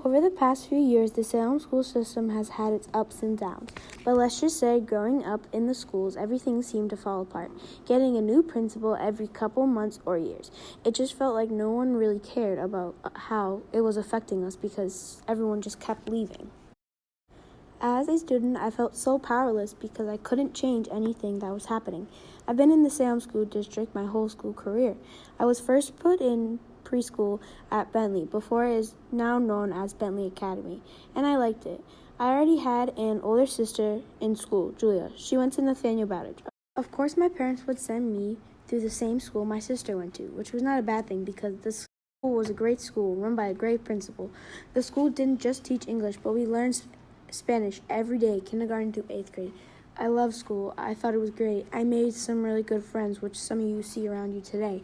Over the past few years, the Salem school system has had its ups and downs. But let's just say, growing up in the schools, everything seemed to fall apart. Getting a new principal every couple months or years. It just felt like no one really cared about how it was affecting us because everyone just kept leaving. As a student, I felt so powerless because I couldn't change anything that was happening. I've been in the Salem School District my whole school career. I was first put in preschool at Bentley, before it is now known as Bentley Academy, and I liked it. I already had an older sister in school, Julia. She went to Nathaniel Bowditch. Of course, my parents would send me to the same school my sister went to, which was not a bad thing because this school was a great school run by a great principal. The school didn't just teach English, but we learned Spanish every day, kindergarten through 8th grade. I love school. I thought it was great. I made some really good friends, which some of you see around you today.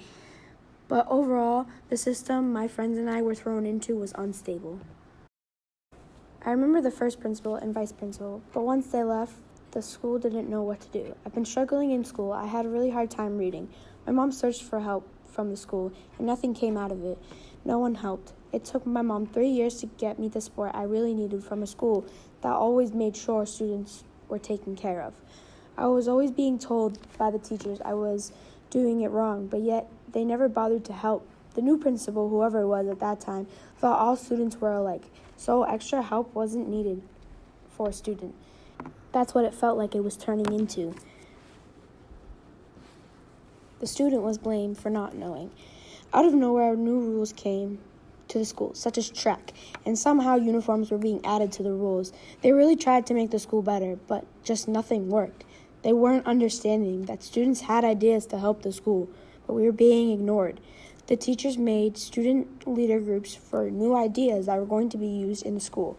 But overall, the system my friends and I were thrown into was unstable. I remember the first principal and vice principal, but once they left, the school didn't know what to do. I've been struggling in school. I had a really hard time reading. My mom searched for help from the school, and nothing came out of it. No one helped. It took my mom 3 years to get me the support I really needed from a school that always made sure students were taken care of. I was always being told by the teachers I was doing it wrong, but yet they never bothered to help. The new principal, whoever it was at that time, thought all students were alike, so extra help wasn't needed for a student. That's what it felt like it was turning into. The student was blamed for not knowing. Out of nowhere, new rules came to the school, such as track, and somehow uniforms were being added to the rules. They really tried to make the school better, but just nothing worked. They weren't understanding that students had ideas to help the school, but we were being ignored. The teachers made student leader groups for new ideas that were going to be used in the school.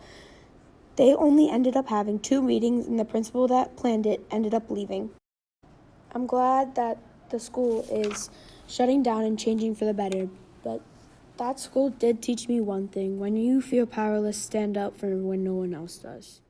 They only ended up having 2 meetings, and the principal that planned it ended up leaving. I'm glad that the school is shutting down and changing for the better, but that school did teach me one thing. When you feel powerless, stand up for when no one else does.